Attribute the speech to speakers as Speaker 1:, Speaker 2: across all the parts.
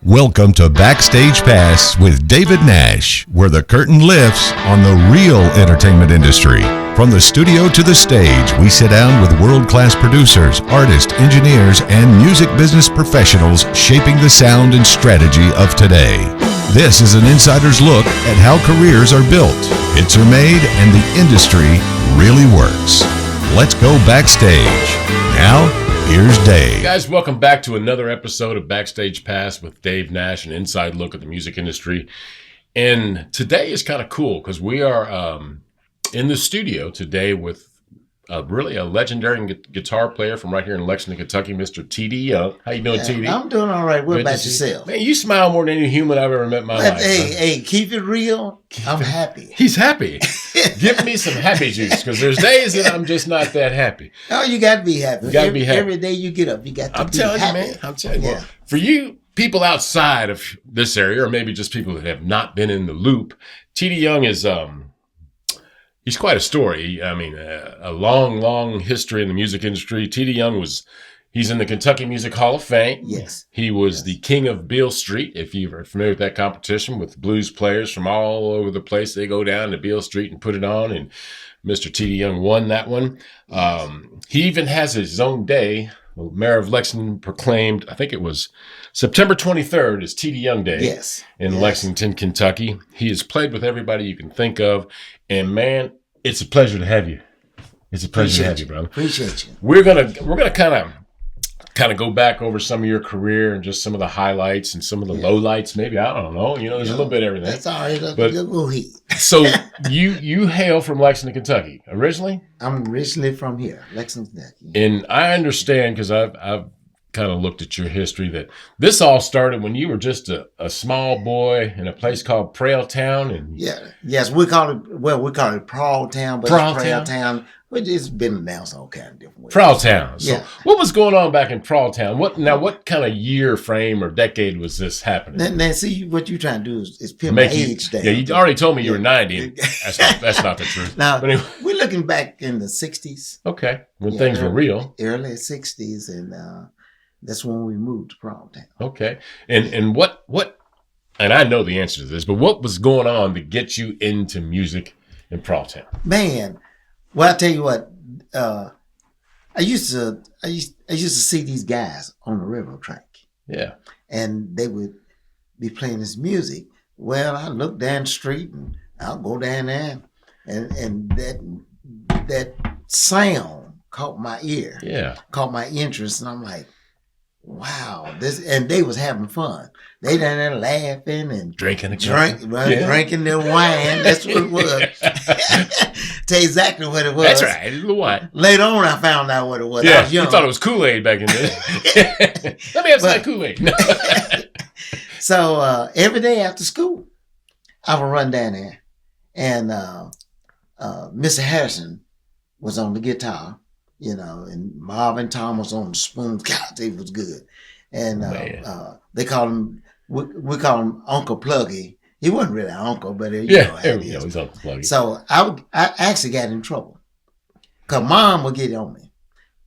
Speaker 1: Welcome to Backstage Pass with David Nash, where the curtain lifts on the real entertainment industry. From the studio to the stage, we sit down with world-class producers, artists, engineers, and music business professionals shaping the sound and strategy of today. This is an insider's look at how careers are built, hits are made, and the industry really works. Let's go backstage. Now, here's Dave.
Speaker 2: Hey guys, welcome back to another episode of Backstage Pass with Dave Nash, an inside look at the music industry. And today is kind of cool because we are in the studio today with really a legendary guitar player from right here in Lexington, Kentucky, Mr. T.D. Young. How you doing, T.D.?
Speaker 3: I'm doing all right. What
Speaker 2: Good
Speaker 3: about
Speaker 2: to see you.
Speaker 3: yourself?
Speaker 2: Man, you smile more than any human I've ever met in my life.
Speaker 3: Hey, keep it real. I'm happy.
Speaker 2: He's happy. Give me some happy juice because there's days that I'm just not that happy.
Speaker 3: Oh, you got to be happy.
Speaker 2: You got to be happy.
Speaker 3: Every day you get up, you got to
Speaker 2: I'm
Speaker 3: be
Speaker 2: telling
Speaker 3: happy.
Speaker 2: you, man. I'm telling you.
Speaker 3: Yeah.
Speaker 2: Well, for you people outside of this area, or maybe just people that have not been in the loop, T.D. Young is he's quite a story. I mean, a long, long history in the music industry. T.D. Young he's in the Kentucky Music Hall of Fame.
Speaker 3: Yes.
Speaker 2: He was the king of Beale Street, if you're familiar with that competition, with blues players from all over the place. They go down to Beale Street and put it on, and Mr. T.D. Young won that one. He even has his own day. The mayor of Lexington proclaimed, I think it was September 23rd is T.D. Young Day in Lexington, Kentucky. He has played with everybody you can think of. And man, it's a pleasure to have you. It's a pleasure to have you, brother.
Speaker 3: Appreciate you.
Speaker 2: We're gonna kind of go back over some of your career and just some of the highlights and some of the lowlights. Maybe, I don't know. You know, there's a little bit of everything.
Speaker 3: That's all right.
Speaker 2: But,
Speaker 3: Go ahead.
Speaker 2: So you hail from Lexington, Kentucky originally?
Speaker 3: I'm originally from here, Lexington, Kentucky.
Speaker 2: And I understand because I've kind of looked at your history that this all started when you were just a small boy in a place called Prairtown. And
Speaker 3: Yes, we call it Prairtown, but
Speaker 2: Prairtown?
Speaker 3: it's Prairtown. But it's been announced all kind of different ways.
Speaker 2: Prairtown. So
Speaker 3: Yeah.
Speaker 2: what was going on back in Prairtown? What kind of year frame or decade was this happening?
Speaker 3: Now, see, what you're trying to do is pin my age down.
Speaker 2: Yeah, you already told me you were 90. And that's not the truth.
Speaker 3: Now,
Speaker 2: But anyway.
Speaker 3: we're looking back in the 60s.
Speaker 2: Okay, when things were real.
Speaker 3: Early 60s, and that's when we moved to Prairtown.
Speaker 2: Okay, and what? And I know the answer to this, but what was going on to get you into music in Prairtown?
Speaker 3: Man, well, I tell you what, I used to see these guys on the railroad track.
Speaker 2: Yeah,
Speaker 3: and they would be playing this music. Well, I look down the street and I'll go down there, and that sound caught my ear.
Speaker 2: Yeah,
Speaker 3: caught my interest, and I'm like, wow, this. And they was having fun. They down there laughing and
Speaker 2: drinking
Speaker 3: drinking their wine. That's what it was. Tell you exactly what it was.
Speaker 2: That's right. It's the wine.
Speaker 3: Later on, I found out what it was.
Speaker 2: Yeah,
Speaker 3: I was young.
Speaker 2: you thought it was Kool-Aid back in there. Let me have some Kool-Aid.
Speaker 3: So every day after school, I would run down there, and Mr. Harrison was on the guitar, and Marvin Thomas on the spoons. God, it was good. And they call him, we call him Uncle Pluggy. He wasn't really an uncle, but
Speaker 2: he's Uncle Pluggy.
Speaker 3: So I actually got in trouble because Mom would get on me.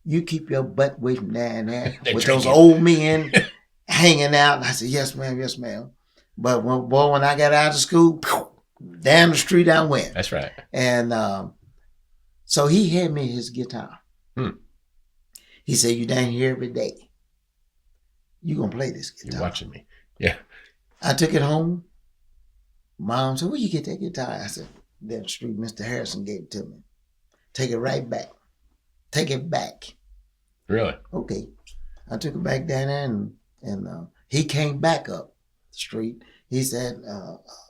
Speaker 3: You keep your butt waiting down there with those old men hanging out. And I said, yes, ma'am, yes, ma'am. But when I got out of school, down the street I went.
Speaker 2: That's right.
Speaker 3: And so he had me his guitar. He said, you down here every day. You gonna play this guitar.
Speaker 2: You're watching me. Yeah.
Speaker 3: I took it home. Mom said, where you get that guitar? I said, down the street, Mr. Harrison gave it to me. Take it right back. Take it back.
Speaker 2: Really?
Speaker 3: Okay. I took it back down there, and he came back up the street. He said,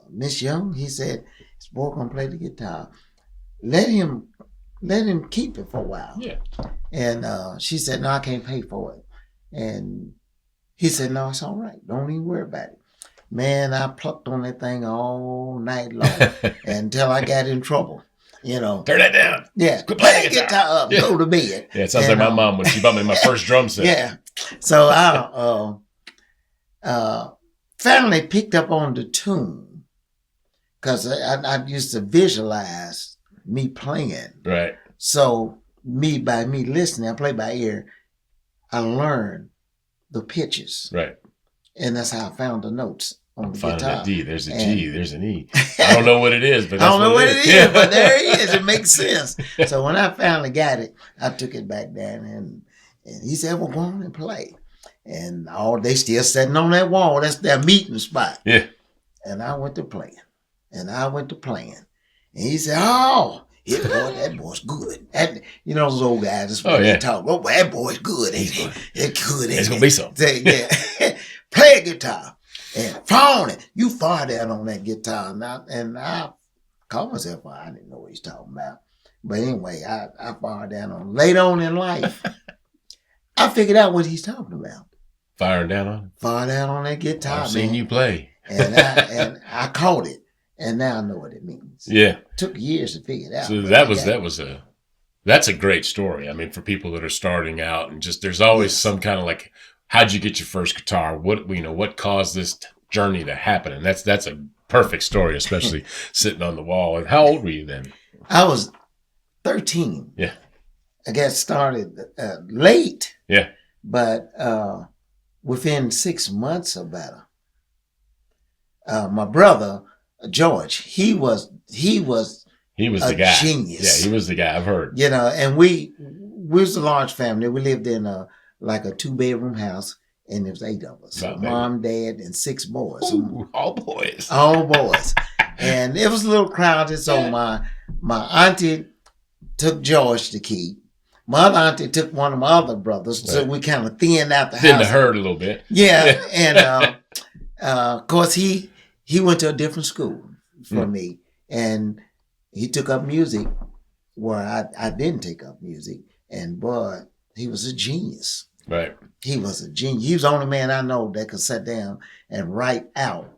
Speaker 3: Miss Young, he said, this boy gonna play the guitar. Let him keep it for a while.
Speaker 2: Yeah.
Speaker 3: And she said, no, I can't pay for it. And he said, no, it's all right. Don't even worry about it. Man, I plucked on that thing all night long until I got in trouble. Turn
Speaker 2: that down.
Speaker 3: Yeah.
Speaker 2: Quit playing the guitar
Speaker 3: up. Yeah. Go to bed.
Speaker 2: Yeah, it sounds like my mom when she bought me my first drum set.
Speaker 3: Yeah. So I finally picked up on the tune because I used to visualize me playing.
Speaker 2: Right.
Speaker 3: So by me listening, I play by ear, I learned the pitches.
Speaker 2: Right.
Speaker 3: And that's how I found the notes on the
Speaker 2: Finding
Speaker 3: guitar.
Speaker 2: that D. There's a G. There's an E. I don't know what it is, but
Speaker 3: I
Speaker 2: that's
Speaker 3: don't know what it is,
Speaker 2: Yeah.
Speaker 3: but there it is. It makes sense. So when I finally got it, I took it back down and he said, well, go on and play. And they still sitting on that wall. That's their meeting spot.
Speaker 2: Yeah.
Speaker 3: And I went to playing. And he said, oh, yeah, boy, that boy's good. And, you know, those old guys, that's what they talk. Oh, that boy's good, ain't he? It's good, ain't
Speaker 2: It's going to be something.
Speaker 3: Yeah. Play a guitar. And phone it. You far down on that guitar. And I called myself, I didn't know what he's talking about. But anyway, I far down on later on in life. I figured out what he's talking about.
Speaker 2: Firing down on it?
Speaker 3: Far down on that guitar,
Speaker 2: I've seen you play.
Speaker 3: And I caught it. And now I know what it means.
Speaker 2: Yeah.
Speaker 3: Took years to figure it out.
Speaker 2: So that's a great story. I mean, for people that are starting out and just, there's always some kind of like, how'd you get your first guitar? What caused this journey to happen? And that's a perfect story, especially sitting on the wall. And how old were you then?
Speaker 3: I was 13.
Speaker 2: Yeah.
Speaker 3: I got started late.
Speaker 2: Yeah.
Speaker 3: But within 6 months or better, my brother, George, he was
Speaker 2: the guy.
Speaker 3: Genius.
Speaker 2: Yeah, he was the guy. I've heard.
Speaker 3: You know, and we was a large family. We lived in a 2-bedroom house, and there was 8 of us. So mom, dad, and 6 boys.
Speaker 2: Ooh, all boys.
Speaker 3: All boys. And it was a little crowded, so my auntie took George to keep. My other auntie took one of my other brothers, so we kind of thinned out the house.
Speaker 2: Thinned the herd a little bit.
Speaker 3: Yeah, and of course he went to a different school from me, and he took up music where I didn't take up music, and boy, he was a genius.
Speaker 2: Right.
Speaker 3: He was a genius. He was the only man I know that could sit down and write out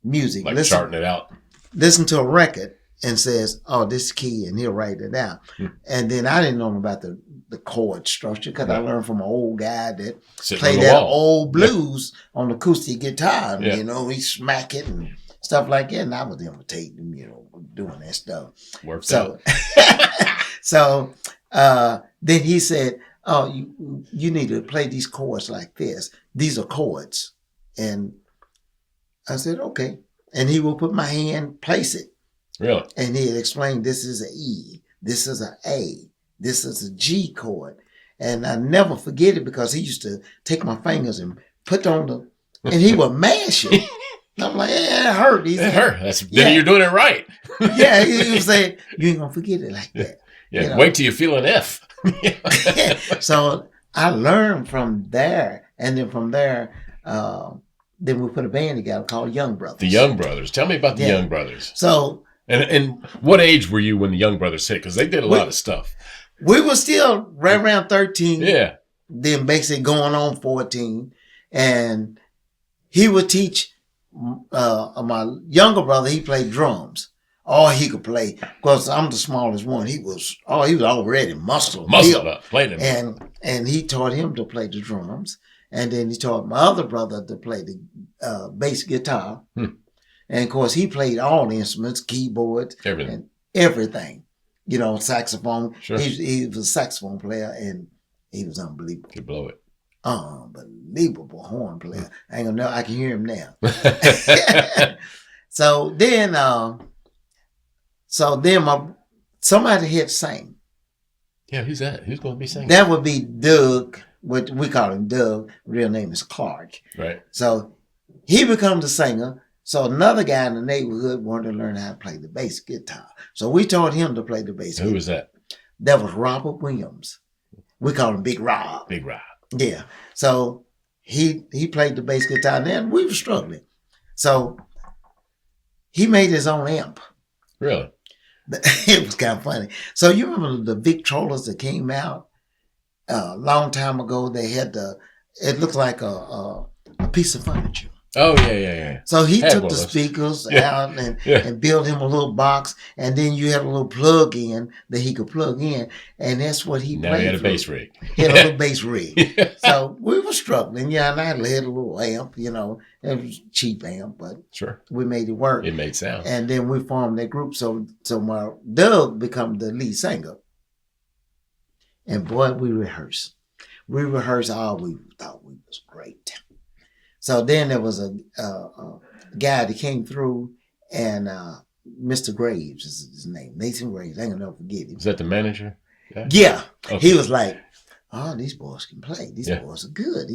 Speaker 3: music.
Speaker 2: Like charting it out.
Speaker 3: Listen to a record and says, oh, this key, and he'll write it out. And then I didn't know about the chord structure because I learned from an old guy that played that old blues on acoustic guitar. And, you know, he smack it and stuff like that. And I was imitating him, you know, doing that stuff.
Speaker 2: Worked out.
Speaker 3: So then he said, oh, you need to play these chords like this. These are chords. And I said, okay. And he will put my hand, place it.
Speaker 2: Really?
Speaker 3: And he'd explain, this is an E, this is an A, this is a G chord. And I never forget it because he used to take my fingers and put on and he would mash it. I'm like, yeah, it hurt.
Speaker 2: It hurt. Then you're doing it right.
Speaker 3: Yeah, he would say, you ain't going to forget it like that.
Speaker 2: Yeah,
Speaker 3: you know?
Speaker 2: Wait till you feel an F.
Speaker 3: So I learned from there. And then from there, then we put a band together called Young Brothers.
Speaker 2: The Young Brothers. Tell me about the Young Brothers.
Speaker 3: So,
Speaker 2: and what age were you when the Young Brothers hit? Because they did a lot of stuff.
Speaker 3: We were still right around 13.
Speaker 2: Yeah.
Speaker 3: Then basically going on 14. And he would teach my younger brother, he played drums. All he could play, because I'm the smallest one. He was already muscled
Speaker 2: up, playing him.
Speaker 3: And he taught him to play the drums. And then he taught my other brother to play the bass guitar. And of course, he played all the instruments, keyboards, everything. You know, saxophone.
Speaker 2: Sure.
Speaker 3: He was a saxophone player, and he was unbelievable.
Speaker 2: Could blow it.
Speaker 3: Unbelievable horn player. I ain't gonna know. I can hear him now. So then somebody had to sing.
Speaker 2: Yeah, who's that? Who's going to be singing?
Speaker 3: That would be Doug. What we call him Doug. Real name is Clark.
Speaker 2: Right.
Speaker 3: So he becomes the singer. So another guy in the neighborhood wanted to learn how to play the bass guitar. So we taught him to play the bass guitar.
Speaker 2: Who was that?
Speaker 3: That was Robert Williams. We call him Big Rob.
Speaker 2: Big Rob.
Speaker 3: Yeah. So he played the bass guitar, and then we were struggling. So he made his own amp.
Speaker 2: Really?
Speaker 3: It was kind of funny. So you remember the Victrolas that came out a long time ago? They had it looked like a piece of furniture.
Speaker 2: Oh, yeah.
Speaker 3: So he took the speakers out and built him a little box, and then you had a little plug in that he could plug in, and that's what he played.
Speaker 2: Now he had a bass rig.
Speaker 3: He had a little bass rig. So we were struggling, and I had a little amp, you know. It was a cheap amp, but we made it work.
Speaker 2: It made sound.
Speaker 3: And then we formed that group, so my Doug became the lead singer. And boy, we rehearsed. We thought we was great. So then there was a guy that came through, and Mr. Graves is his name, Nathan Graves. I ain't gonna never forget him.
Speaker 2: Is that the manager?
Speaker 3: Yeah.
Speaker 2: Okay.
Speaker 3: He was like, "Oh, these boys can play. These boys are good.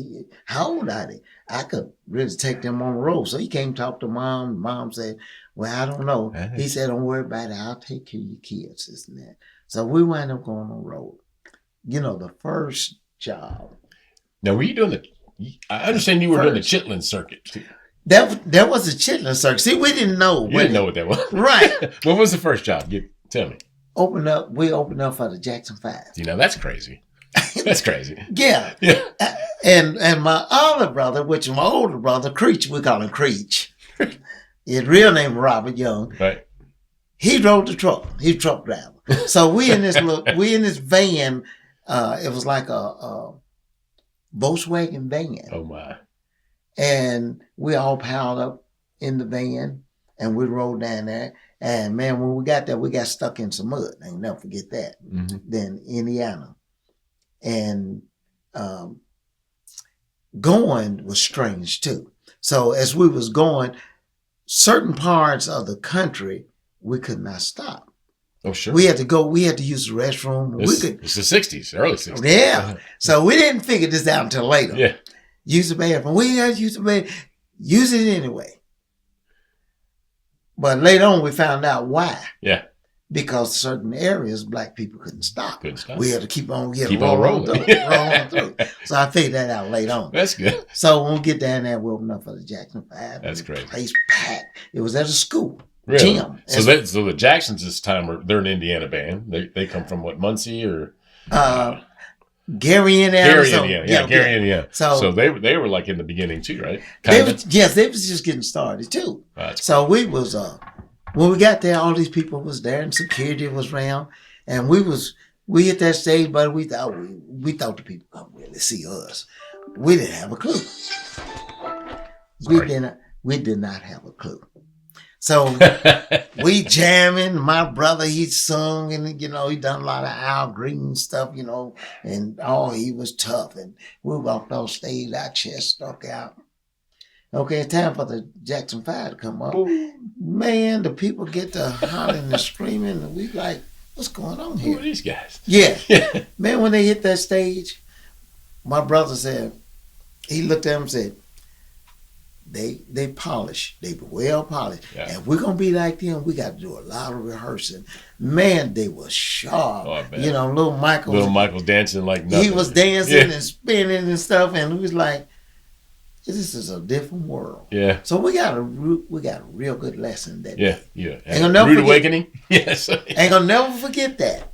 Speaker 3: How old are they? I could really take them on the road." So he came talk to mom. Mom said, "Well, I don't know." He said, "Don't worry about it. I'll take care of your kids, this and that." So we wound up going on the road. The first job.
Speaker 2: Now, were you doing I understand you were doing the Chitlin circuit too.
Speaker 3: That was a Chitlin circuit. See, we didn't know.
Speaker 2: You didn't know what that was.
Speaker 3: Right.
Speaker 2: What was the first job? Tell me.
Speaker 3: We opened up for the Jackson 5.
Speaker 2: That's crazy. That's crazy.
Speaker 3: Yeah.
Speaker 2: Yeah.
Speaker 3: And my other brother, which is my older brother, Creech, we call him Creech. His real name was Robert Young.
Speaker 2: Right.
Speaker 3: He drove the truck. He was a truck driver. So we in this van. It was like a Volkswagen van.
Speaker 2: Oh my.
Speaker 3: And we all piled up in the van, and we rode down there. And man, when we got there, we got stuck in some mud. I ain't never forget that.
Speaker 2: Mm-hmm.
Speaker 3: Then Indiana. And going was strange too. So as we was going, certain parts of the country, we could not stop.
Speaker 2: Oh, sure.
Speaker 3: We had to use the restroom.
Speaker 2: It's the 60s, early 60s.
Speaker 3: Yeah. So we didn't figure this out until later.
Speaker 2: Yeah.
Speaker 3: Use the bathroom. We had to use the bathroom. Use it anyway. But later on, we found out why.
Speaker 2: Yeah.
Speaker 3: Because certain areas, black people couldn't stop. We had to keep on
Speaker 2: rolling
Speaker 3: through. So I figured that out later on.
Speaker 2: That's good.
Speaker 3: So when we get down there, we opened up for the Jackson 5.
Speaker 2: That's great.
Speaker 3: The place packed. It was at a school.
Speaker 2: Really?
Speaker 3: Gym.
Speaker 2: So the Jacksons this time they're an Indiana band. They come from what, Muncie or
Speaker 3: Gary, Indiana.
Speaker 2: Gary, Indiana. So they were like in the beginning too, right?
Speaker 3: They was just getting started too. So we was when we got there, all these people was there and security was around, and we hit that stage, but we thought the people couldn't really see us. We didn't have a clue. We did not have a clue. So we jamming. My brother, he sung, and he done a lot of Al Green stuff, and he was tough. And we walked off stage, our chest stuck out. Okay, it's time for the Jackson 5 to come up. Ooh. Man, the people get to hollering and screaming, and we like, what's going on here?
Speaker 2: Who are these guys?
Speaker 3: Yeah. Man, when they hit that stage, my brother said, he looked at them and said, They polished. They were well polished. Yeah. And we're going to be like them, we got to do a lot of rehearsing. Man, they were sharp. Oh, little Michael's dancing like nothing. He was dancing and spinning and stuff, and we was like, this is a different world. Yeah. So we got a real good lesson that day.
Speaker 2: Yeah. Rude awakening? Yes.
Speaker 3: Ain't going to never forget that,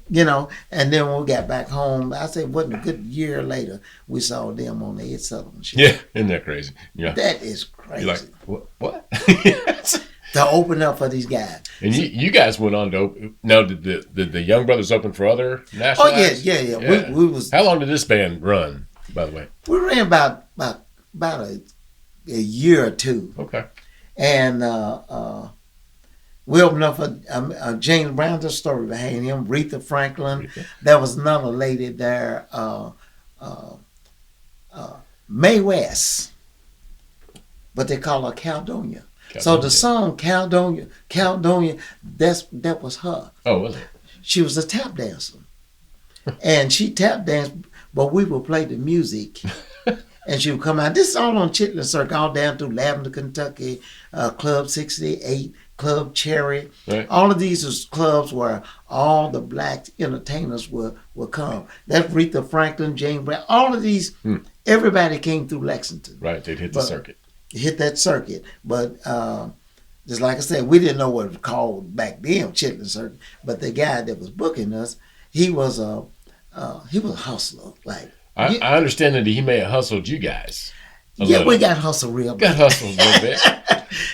Speaker 3: And then when we got back home, I said, wasn't a good year later, we saw them on the Ed Sullivan show.
Speaker 2: Yeah, isn't that crazy? Yeah.
Speaker 3: That is crazy.
Speaker 2: You're like, what?
Speaker 3: To open up for these guys.
Speaker 2: And you guys went on to open. Now, did the Young Brothers open for other national acts?
Speaker 3: Yeah. We was.
Speaker 2: How long did this band run, by the way?
Speaker 3: We ran about a year or two.
Speaker 2: Okay.
Speaker 3: And we opened up for James Brown. There's a story behind him. Aretha Franklin. There was another lady there. Mae West. But they call her Caledonia. So the song Caledonia, that was her.
Speaker 2: Oh, was it?
Speaker 3: She was a tap dancer. And she tap danced, but we would play the music. And she would come out. This is all on Chitlin Circuit, all down through Lavender, Kentucky, Club 68, Club Cherry. Right. All of these was clubs where all the black entertainers would come. That's Aretha Franklin, James Brown. All of these, everybody came through Lexington.
Speaker 2: Right, they'd hit the circuit.
Speaker 3: Hit that circuit. But just like I said, we didn't know what it was called back then, Chitlin Circuit. But the guy that was booking us, he was a hustler. Like,
Speaker 2: I understand that he may have hustled you guys.
Speaker 3: We got hustled real bad.
Speaker 2: Got hustled a little bit.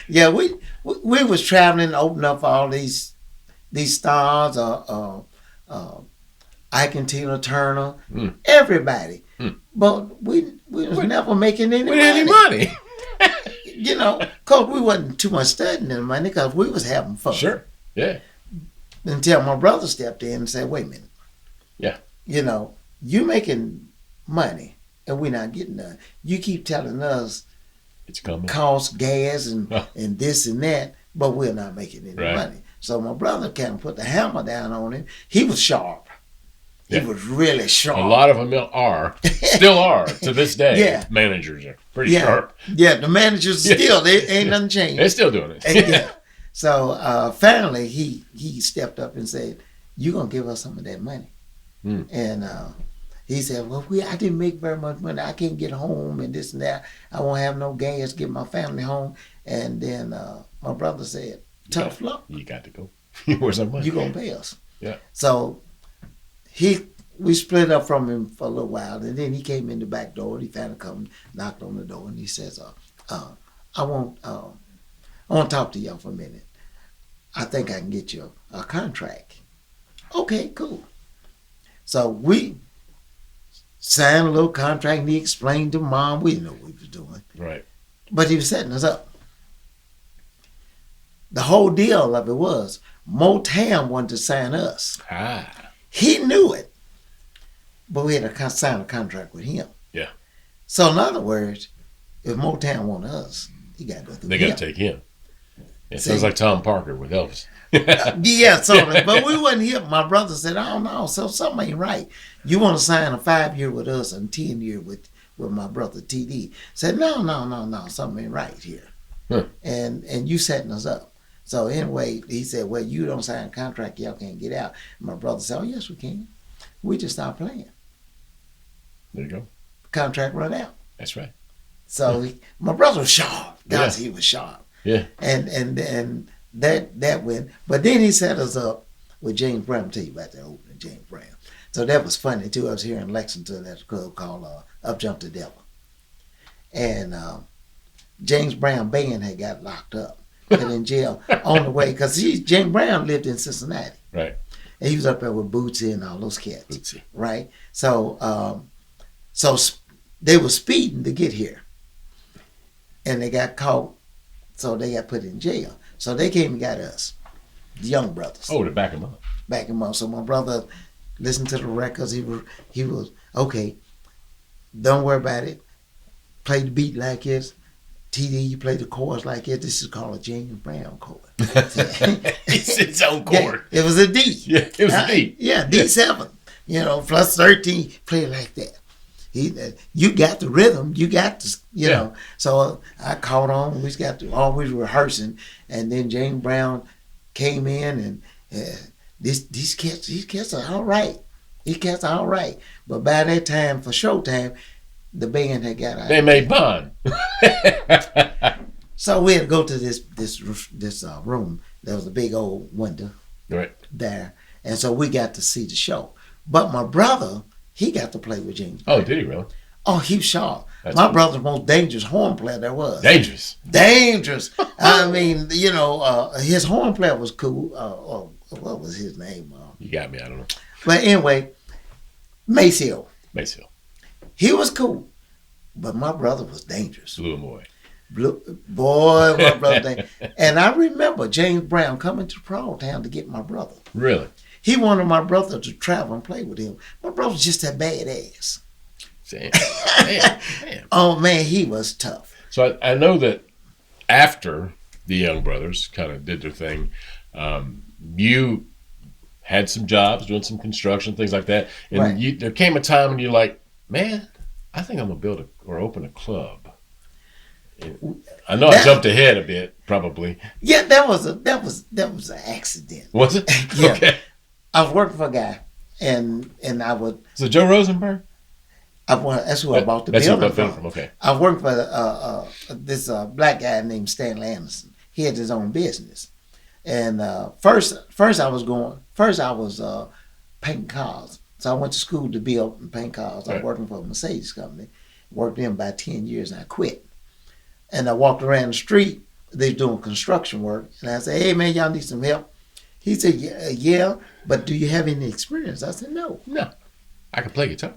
Speaker 3: Yeah, we was traveling, opening up for all these stars, Ike and Tina Turner, everybody. But we was never making any money. Because we wasn't too much studying the money, because we was having fun.
Speaker 2: Sure, yeah.
Speaker 3: Until my brother stepped in and said, wait a minute.
Speaker 2: Yeah.
Speaker 3: You making money and we're not getting none. You keep telling us
Speaker 2: It's coming.
Speaker 3: cost gas and this and that, but we're not making any
Speaker 2: Right.
Speaker 3: money. So my brother kind of put the hammer down on him. He was sharp. He
Speaker 2: Yeah.
Speaker 3: was really sharp.
Speaker 2: A lot of them still are to this day.
Speaker 3: Yeah.
Speaker 2: Managers are pretty sharp.
Speaker 3: Yeah, the managers still, they ain't nothing changed.
Speaker 2: They're still doing it.
Speaker 3: And, yeah. So finally he stepped up and said, "You're gonna give us some of that money." And he said, "Well, I didn't make very much money. I can't get home and this and that. I won't have no gas to get my family home." And then my brother said, "Tough luck.
Speaker 2: You got to go. Where's our money?
Speaker 3: You gonna pay us."
Speaker 2: Yeah.
Speaker 3: So we split up from him for a little while, and then he came in the back door. And he finally come, knocked on the door, and he says, "I want to talk to y'all for a minute. I think I can get you a contract." Okay, cool. So we signed a little contract, and he explained to Mom. We didn't know what he was doing,
Speaker 2: Right.
Speaker 3: but he was setting us up. The whole deal of it was Motown wanted to sign us. He knew it, but we had to sign a contract with him.
Speaker 2: Yeah.
Speaker 3: So in other words, if Motown wanted us, he got to go through
Speaker 2: They
Speaker 3: him.
Speaker 2: got to take him. It
Speaker 3: See?
Speaker 2: sounds like Tom Parker with Elvis.
Speaker 3: Yeah, sort of. But we wasn't here. My brother said, "I don't know. So something ain't right. You want to sign a 5-year with us and 10-year with my brother TD?" Said, No. Something ain't right here.
Speaker 2: Huh.
Speaker 3: And you setting us up. So anyway, he said, "Well, you don't sign a contract, y'all can't get out." My brother said, "Oh, yes, we can. We just stopped playing.
Speaker 2: There you go.
Speaker 3: Contract run out."
Speaker 2: That's right.
Speaker 3: So my brother was sharp.
Speaker 2: Yeah.
Speaker 3: He was sharp.
Speaker 2: Yeah.
Speaker 3: And that went. But then he set us up with James Brown. I'll tell you about that opening, James Brown. So that was funny too. I was here in Lexington at a club called Up Jump the Devil. And James Brown band had got locked up. Put in jail on the way. Because James Brown lived in Cincinnati.
Speaker 2: Right.
Speaker 3: And he was up there with Bootsy and all those cats.
Speaker 2: Bootsy.
Speaker 3: Right? So they were speeding to get here. And they got caught. So they got put in jail. So they came and got us, the Young Brothers.
Speaker 2: Oh, to back him up.
Speaker 3: Back him up. So my brother listened to the records. He was okay. Don't worry about it. Play the beat like this. TD, you play the chorus like this. This is called a James Brown chord.
Speaker 2: It's its own chord.
Speaker 3: Yeah, it was a D.
Speaker 2: Yeah, it was a D.
Speaker 3: Yeah, D7. Plus 13. Play it like that. You got the rhythm, you got the, know. So I caught on. We got to always rehearsing, and then James Brown came in, and these cats are all right. These cats are all right. But by that time, for showtime, the band had got out.
Speaker 2: They made Bond.
Speaker 3: So we had to go to this room. There was a big old window there, and so we got to see the show. But my brother, he got to play with James.
Speaker 2: Oh, did he really?
Speaker 3: Oh, he was sharp.
Speaker 2: That's
Speaker 3: My
Speaker 2: cool.
Speaker 3: brother's the most dangerous horn player there was.
Speaker 2: Dangerous.
Speaker 3: I mean, his horn player was cool. What was his name?
Speaker 2: You got me. I don't know.
Speaker 3: But anyway, Mace Hill.
Speaker 2: Mace Hill.
Speaker 3: He was cool. But my brother was dangerous.
Speaker 2: Blue boy.
Speaker 3: Boy, my brother dangerous. And I remember James Brown coming to Proud Town to get my brother.
Speaker 2: Really?
Speaker 3: He wanted my brother to travel and play with him. My brother was just that badass.
Speaker 2: Damn.
Speaker 3: Oh, man, he was tough.
Speaker 2: So I know that after the Young Brothers kind of did their thing, you had some jobs, doing some construction, things like that. And
Speaker 3: Right.
Speaker 2: there came a time when you're like, man, I think I'm going to build or open a club. I know I jumped ahead a bit, probably.
Speaker 3: Yeah, that was an accident.
Speaker 2: Was it?
Speaker 3: Yeah.
Speaker 2: Okay.
Speaker 3: I was working for a guy, and I would.
Speaker 2: So Joe Rosenberg?
Speaker 3: That's who I bought the
Speaker 2: That's who I
Speaker 3: building
Speaker 2: bought the building
Speaker 3: from.
Speaker 2: from. Okay.
Speaker 3: I worked for this black guy named Stanley Anderson. He had his own business, and first I was painting cars. So I went to school to build and paint cars. I was working for a Mercedes company. Worked in about 10 years, and I quit. And I walked around the street. They were doing construction work, and I said, "Hey man, y'all need some help?" He said, "Yeah, but do you have any experience?" I said, "No."
Speaker 2: I can play guitar.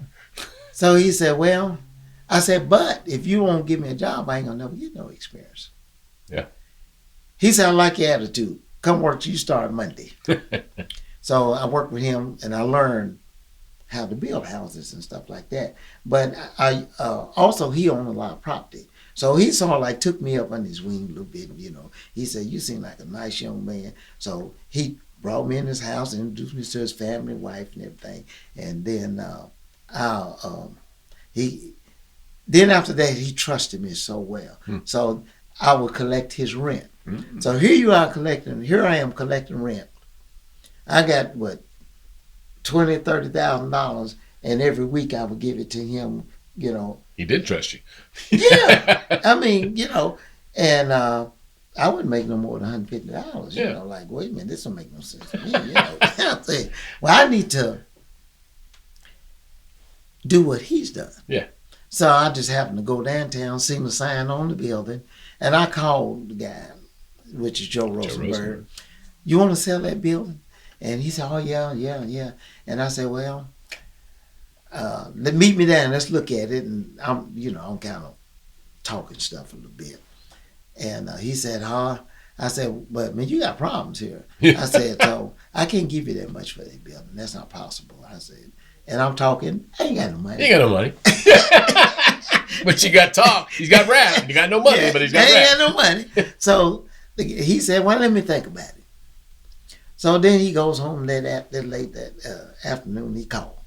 Speaker 3: So he said, "Well," I said, "but if you won't give me a job, I ain't gonna never get no experience."
Speaker 2: Yeah.
Speaker 3: He said, "I like your attitude. Come work. You start Monday." So I worked with him, and I learned how to build houses and stuff like that. But I also he owned a lot of property. So he sort of like took me up on his wing a little bit, you know. He said, "You seem like a nice young man." So he brought me in his house, introduced me to his family, wife, and everything. And then he then after that he trusted me so well. So I would collect his rent. So here I am collecting rent. I got what, $20,000-$30,000, and every week I would give it to him, you know.
Speaker 2: He did trust you.
Speaker 3: Yeah. I mean, you know, and I wouldn't make no more than $150. You know, like, wait a minute, this don't make no sense to me. You know, I'm saying, well, I need to do what he's done.
Speaker 2: Yeah.
Speaker 3: So I just happened to go downtown, seen the sign on the building, and I called the guy, which is Joe Rosenberg. "You want to sell that building?" And he said, "Oh, yeah. And I said, "Well, meet me there and let's look at it." And I'm kind of talking stuff a little bit. And he said, "Huh?" I said, "But man, you got problems here." I said, "So I can't give you that much for that building. That's not possible." I said, and I'm talking, I ain't got no money.
Speaker 2: You ain't got no money. But you got talk. He's got rap. You got no money, but he's got rap.
Speaker 3: I ain't got no money. So he said, "Well, let me think about it." So then he goes home late that afternoon. He called.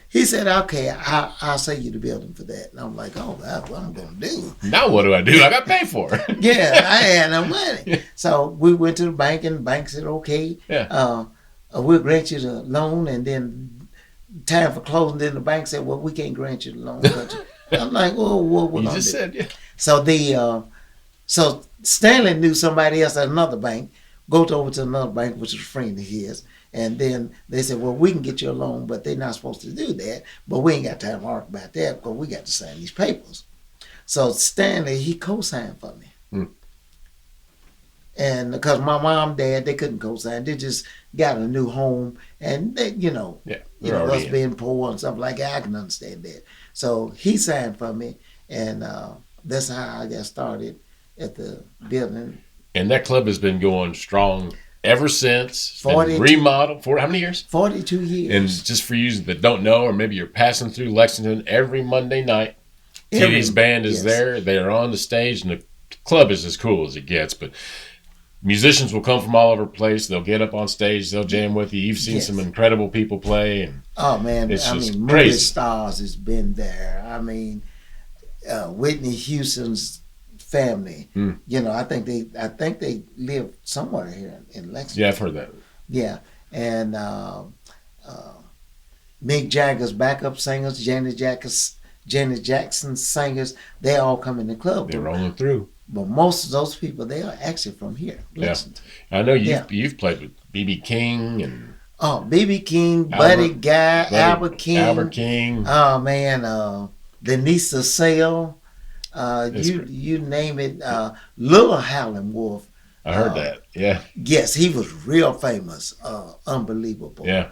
Speaker 3: He said, "Okay, I'll sell you the building for that." And I'm like, "Oh, that's what I'm going to do."
Speaker 2: Now what do? I got paid for it.
Speaker 3: Yeah, I had no money. So we went to the bank, and the bank said, "Okay, we'll grant you the loan." And then time for closing, then the bank said, "Well, we can't grant you the loan." I'm like, "Well, what we're going to do?"
Speaker 2: Said, yeah.
Speaker 3: So so Stanley knew somebody else at another bank. Go over to another bank, which is a friend of his. And then they said, "Well, we can get you a loan, but they're not supposed to do that. But we ain't got time to argue about that because we got to sign these papers." So Stanley, he co-signed for me. And because my mom, dad, they couldn't co-sign. They just got a new home. And they, us being poor and stuff like that, I can understand that. So he signed for me. And that's how I got started at the building.
Speaker 2: And that club has been going strong ever since. Remodeled for how many years?
Speaker 3: 42 years.
Speaker 2: And just for you that don't know, or maybe you're passing through Lexington every Monday night, TD's band is there. They are on the stage, and the club is as cool as it gets. But musicians will come from all over the place. They'll get up on stage. They'll jam with you. You've seen some incredible people play. And
Speaker 3: oh, man.
Speaker 2: It's just
Speaker 3: movie
Speaker 2: crazy.
Speaker 3: stars has been there. I mean, Whitney Houston's family. I think they live somewhere here in Lexington.
Speaker 2: Yeah, I've heard that.
Speaker 3: Yeah, and Mick Jagger's backup singers, Janet Jackson's singers, they all come in the club.
Speaker 2: They're rolling through.
Speaker 3: But most of those people, they are actually from here, Lexington.
Speaker 2: Yeah, I know you've played with B.B. King and
Speaker 3: B.B. King, Buddy Guy, Albert King. Oh man, Denise Sale. You name it. Little Howlin' Wolf.
Speaker 2: I heard that. Yeah.
Speaker 3: Yes, he was real famous. Unbelievable.
Speaker 2: Yeah.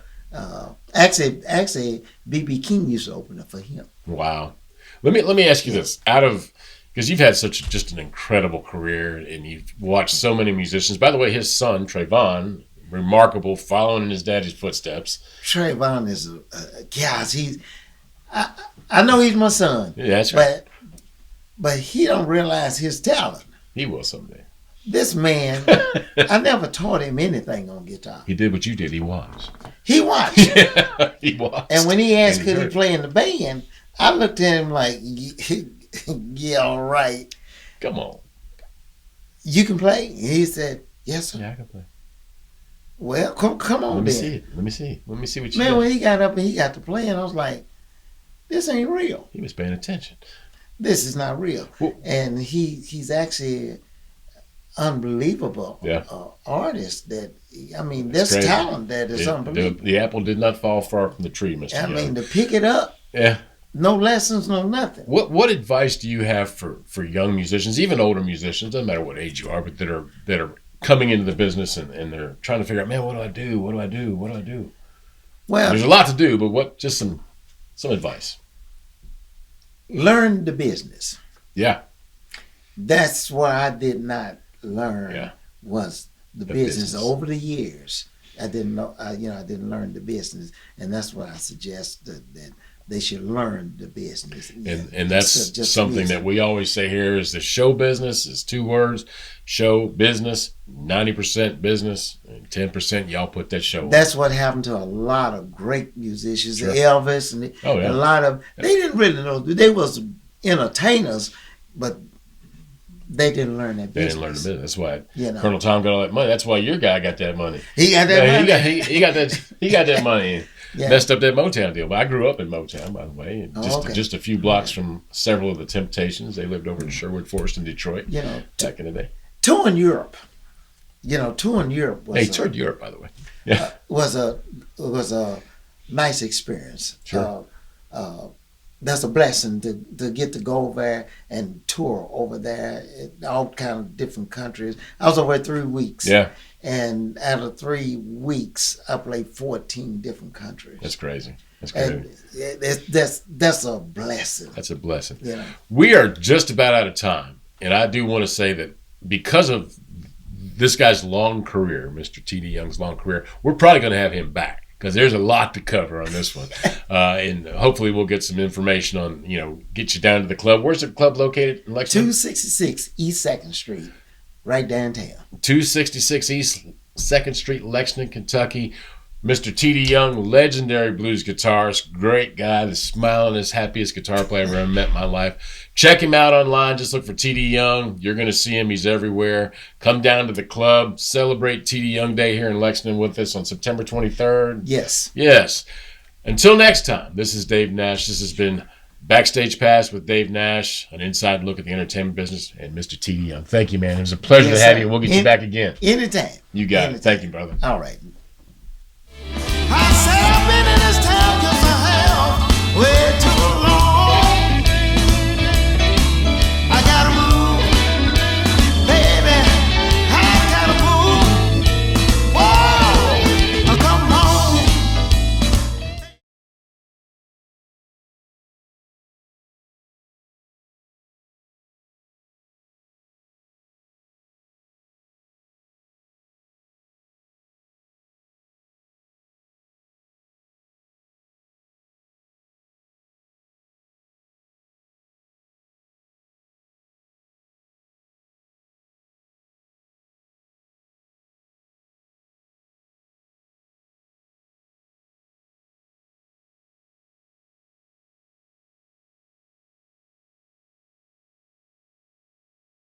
Speaker 3: Actually, B.B. King used to open it for him.
Speaker 2: Wow. Let me ask you this: because you've had just an incredible career, and you've watched so many musicians. By the way, his son Trayvon, remarkable, following in his daddy's footsteps.
Speaker 3: Trayvon is I know he's my son.
Speaker 2: Yeah, that's right.
Speaker 3: But he don't realize his talent.
Speaker 2: He will someday.
Speaker 3: This man, I never taught him anything on guitar.
Speaker 2: He did what you did. He watched.
Speaker 3: He watched.
Speaker 2: Yeah, he watched.
Speaker 3: And when he asked could he play in the band, I looked at him like, yeah, all right.
Speaker 2: Come on.
Speaker 3: You can play? And he said, "Yes, sir."
Speaker 2: Yeah, I can play.
Speaker 3: Well, come on,
Speaker 2: Let me see it. Let me see what you
Speaker 3: Man,
Speaker 2: got.
Speaker 3: when he got up and he got to playing, I was like, this ain't real.
Speaker 2: He was paying attention.
Speaker 3: This is not real.
Speaker 2: Well,
Speaker 3: and he's actually unbelievable artist. There's
Speaker 2: crazy.
Speaker 3: Talent that is unbelievable.
Speaker 2: The apple did not fall far from the tree, Mr. Young.
Speaker 3: To pick it up.
Speaker 2: Yeah.
Speaker 3: No lessons, no nothing.
Speaker 2: What advice do you have for young musicians, even older musicians, doesn't matter what age you are, but that are coming into the business and they're trying to figure out, man, what do I do? What do I do? What do I do?
Speaker 3: Well,
Speaker 2: there's a lot to do, but just some advice.
Speaker 3: Learn the business.
Speaker 2: Yeah.
Speaker 3: That's what I did not learn was the business. Over the years. I didn't know. I didn't learn the business, and that's what I suggest that they should learn the business.
Speaker 2: And that's just something music. That we always say here is the show business is 2 words. Show business, 90% business, and 10% y'all put that show on.
Speaker 3: That's what happened to a lot of great musicians,
Speaker 2: Sure.
Speaker 3: Elvis, and a lot of, they didn't really know, they was entertainers, but they didn't learn that business.
Speaker 2: They didn't learn the business. That's why Colonel Tom got all that money. That's why your guy got that money.
Speaker 3: He got that money.
Speaker 2: He got that money. Messed up that Motown deal. But I grew up in Motown, by the way. And just a few blocks from several of the Temptations. They lived over in Sherwood Forest in Detroit. Back in the day.
Speaker 3: Touring Europe. Touring Europe was.
Speaker 2: He toured Europe, by the way. Yeah.
Speaker 3: Was a nice experience.
Speaker 2: Sure.
Speaker 3: That's a blessing to get to go there and tour over there in all kind of different countries. I was over there 3 weeks.
Speaker 2: Yeah.
Speaker 3: And out of 3 weeks, I played 14 different countries.
Speaker 2: That's crazy. That's crazy.
Speaker 3: And that's a blessing.
Speaker 2: That's a blessing. We are just about out of time. And I do want to say that because of this guy's long career, Mr. T.D. Young's long career, we're probably going to have him back. Because there's a lot to cover on this one. And hopefully we'll get some information on, get you down to the club. Where's the club located in Lexington?
Speaker 3: 266 East 2nd Street, right downtown.
Speaker 2: 266 East 2nd Street, Lexington, Kentucky. Mr. T.D. Young, legendary blues guitarist, great guy, the smilingest, happiest guitar player I've ever met in my life. Check him out online. Just look for T.D. Young. You're going to see him. He's everywhere. Come down to the club. Celebrate T.D. Young Day here in Lexington with us on September 23rd. Yes. Until next time, this is Dave Nash. This has been Backstage Pass with Dave Nash, an inside look at the entertainment business, and Mr. T.D. Young. Thank you, man. It was a pleasure to have you. We'll get you back again.
Speaker 3: Anytime.
Speaker 2: You got it. Thank you, brother.
Speaker 3: All right.
Speaker 4: I